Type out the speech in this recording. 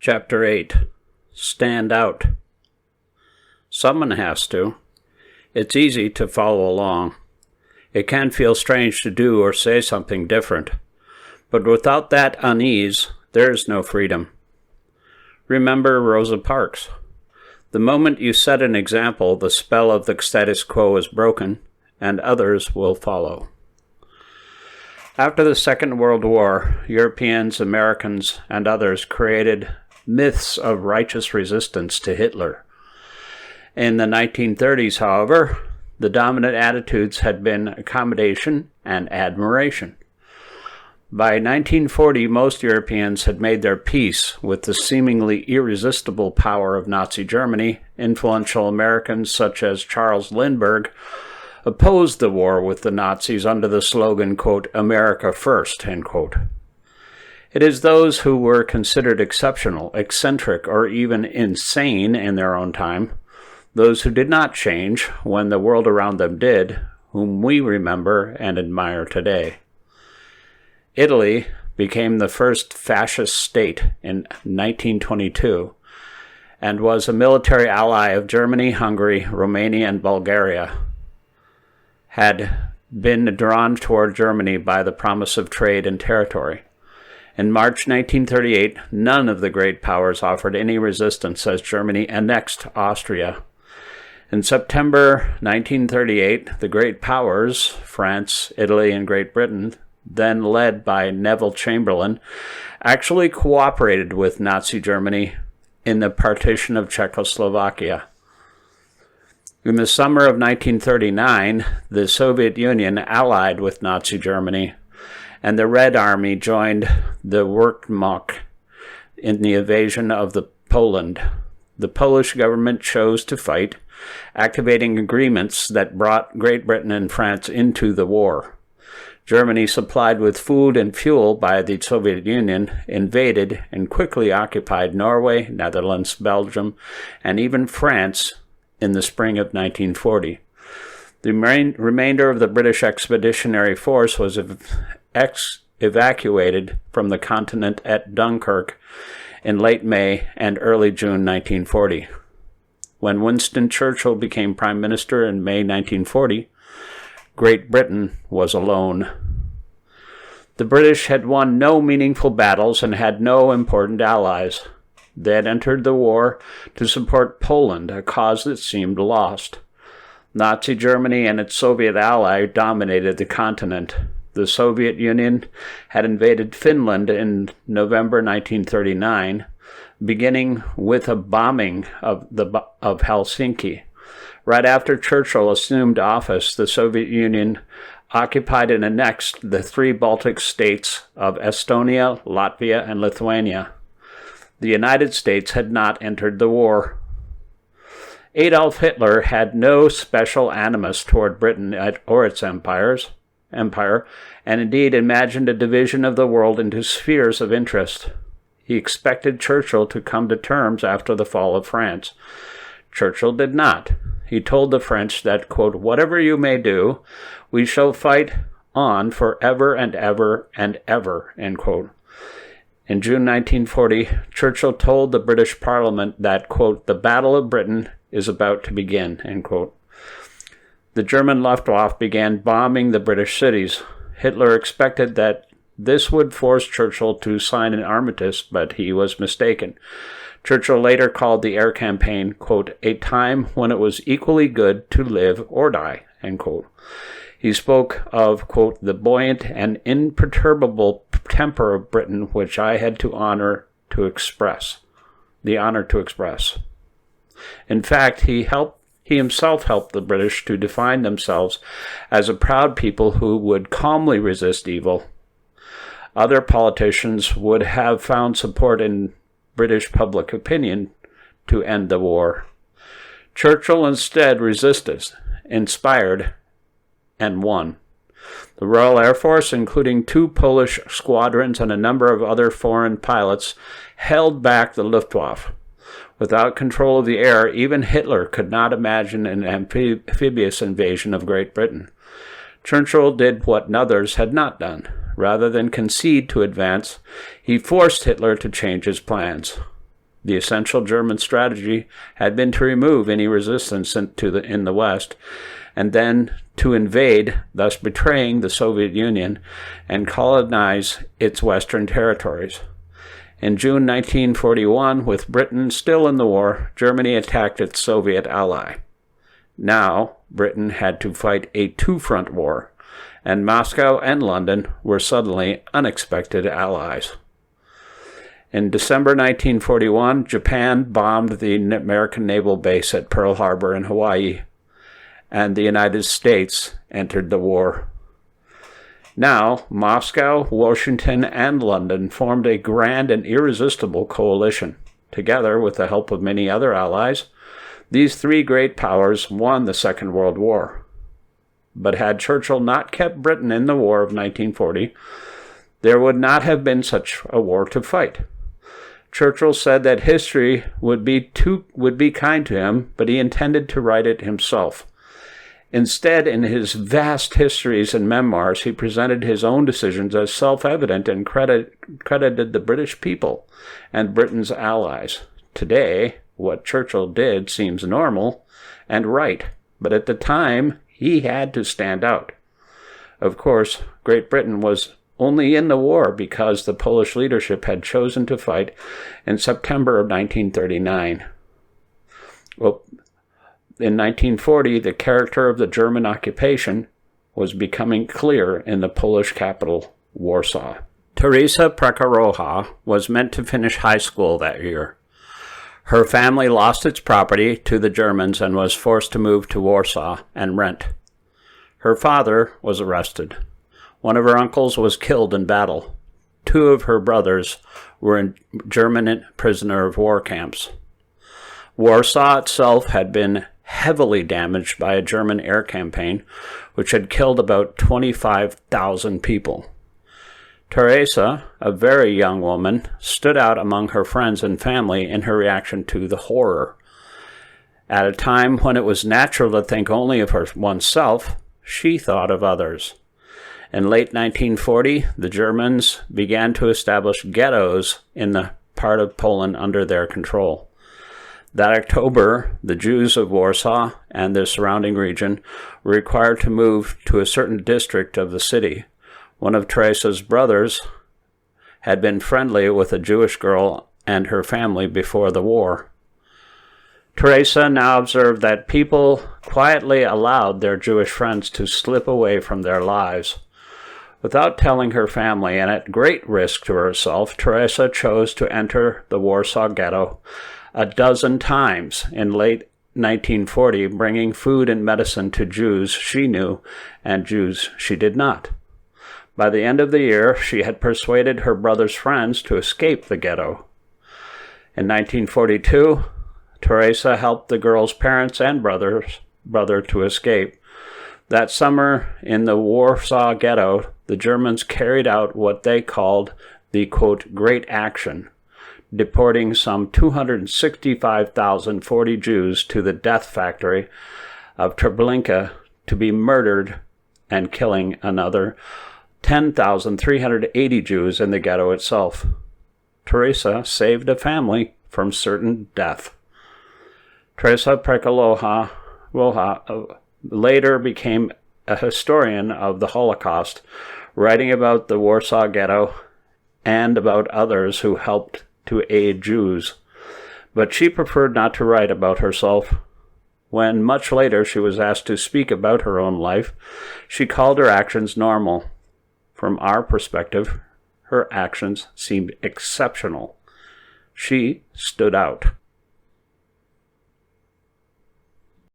Chapter 8. Stand Out. Someone has to. It's easy to follow along. It can feel strange to do or say something different. But without that unease, there is no freedom. Remember Rosa Parks. The moment you set an example, the spell of the status quo is broken, and others will follow. After the Second World War, Europeans, Americans, and others created myths of righteous resistance to Hitler. In the 1930s, however, the dominant attitudes had been accommodation and admiration. By 1940, most Europeans had made their peace with the seemingly irresistible power of Nazi Germany. Influential Americans such as Charles Lindbergh opposed the war with the Nazis under the slogan, quote, "America first," end quote. It is those who were considered exceptional, eccentric, or even insane in their own time, those who did not change when the world around them did, whom we remember and admire today. Italy became the first fascist state in 1922 and was a military ally of Germany, Hungary, Romania, and Bulgaria. Had been drawn toward Germany by the promise of trade and territory. In March 1938, none of the great powers offered any resistance as Germany annexed Austria. In September 1938, the great powers, France, Italy, and Great Britain, then led by Neville Chamberlain, actually cooperated with Nazi Germany in the partition of Czechoslovakia. In the summer of 1939, the Soviet Union allied with Nazi Germany, and the Red Army joined the Wehrmacht in the invasion of Poland. The Polish government chose to fight, activating agreements that brought Great Britain and France into the war. Germany, supplied with food and fuel by the Soviet Union, invaded and quickly occupied Norway, Netherlands, Belgium, and even France in the spring of 1940. The remainder of the British Expeditionary Force was evacuated from the continent at Dunkirk in late May and early June 1940. When Winston Churchill became Prime Minister in May 1940, Great Britain was alone. The British had won no meaningful battles and had no important allies. They had entered the war to support Poland, a cause that seemed lost. Nazi Germany and its Soviet ally dominated the continent. The Soviet Union had invaded Finland in November 1939, beginning with a bombing of Helsinki. Right after Churchill assumed office, the Soviet Union occupied and annexed the three Baltic states of Estonia, Latvia, and Lithuania. The United States had not entered the war. Adolf Hitler had no special animus toward Britain or its empire, and indeed imagined a division of the world into spheres of interest. He expected Churchill to come to terms after the fall of France. Churchill did not. He told the French that, quote, "Whatever you may do, we shall fight on for ever and ever and ever," end quote. In June 1940, Churchill told the British Parliament that, quote, "The Battle of Britain is about to begin," end quote. The German Luftwaffe began bombing the British cities. Hitler expected that this would force Churchill to sign an armistice, but he was mistaken. Churchill later called the air campaign, quote, "a time when it was equally good to live or die," end quote. He spoke of, quote, "the buoyant and imperturbable temper of Britain which I had the honor to express. In fact, he himself helped the British to define themselves as a proud people who would calmly resist evil. Other politicians would have found support in British public opinion to end the war. Churchill instead resisted, inspired, and won. The Royal Air Force, including 2 Polish squadrons and a number of other foreign pilots, held back the Luftwaffe. Without control of the air, even Hitler could not imagine an amphibious invasion of Great Britain. Churchill did what others had not done. Rather than concede to advance, he forced Hitler to change his plans. The essential German strategy had been to remove any resistance in the West, and then to invade, thus betraying the Soviet Union, and colonize its western territories. In June 1941, with Britain still in the war, Germany attacked its Soviet ally. Now, Britain had to fight a two-front war, and Moscow and London were suddenly unexpected allies. In December 1941, Japan bombed the American naval base at Pearl Harbor in Hawaii, and the United States entered the war. Now, Moscow, Washington, and London formed a grand and irresistible coalition. Together, with the help of many other allies, these three great powers won the Second World War. But had Churchill not kept Britain in the War of 1940, there would not have been such a war to fight. Churchill said that history would be kind to him, but he intended to write it himself. Instead, in his vast histories and memoirs, he presented his own decisions as self-evident and credited the British people and Britain's allies. Today, what Churchill did seems normal and right, but at the time, he had to stand out. Of course, Great Britain was only in the war because the Polish leadership had chosen to fight in September of 1939. Well, in 1940, the character of the German occupation was becoming clear in the Polish capital, Warsaw. Teresa Preker was meant to finish high school that year. Her family lost its property to the Germans and was forced to move to Warsaw and rent. Her father was arrested. One of her uncles was killed in battle. Two of her brothers were in German prisoner of war camps. Warsaw itself had been heavily damaged by a German air campaign, which had killed about 25,000 people. Teresa, a very young woman, stood out among her friends and family in her reaction to the horror. At a time when it was natural to think only of oneself, she thought of others. In late 1940, the Germans began to establish ghettos in the part of Poland under their control. That October, the Jews of Warsaw and the surrounding region were required to move to a certain district of the city. One of Teresa's brothers had been friendly with a Jewish girl and her family before the war. Teresa now observed that people quietly allowed their Jewish friends to slip away from their lives. Without telling her family, and at great risk to herself, Teresa chose to enter the Warsaw Ghetto a dozen times in late 1940, bringing food and medicine to Jews she knew and Jews she did not. By the end of the year, she had persuaded her brother's friends to escape the ghetto. In 1942, Teresa helped the girl's parents and brother to escape. That summer, in the Warsaw Ghetto, the Germans carried out what they called the, quote, Great Action, deporting some 265,040 Jews to the death factory of Treblinka to be murdered and killing another 10,380 Jews in the ghetto itself. Teresa saved a family from certain death. Teresa Preker later became a historian of the Holocaust, writing about the Warsaw Ghetto and about others who helped to aid Jews. But she preferred not to write about herself. When much later she was asked to speak about her own life, she called her actions normal. From our perspective, her actions seemed exceptional. She stood out.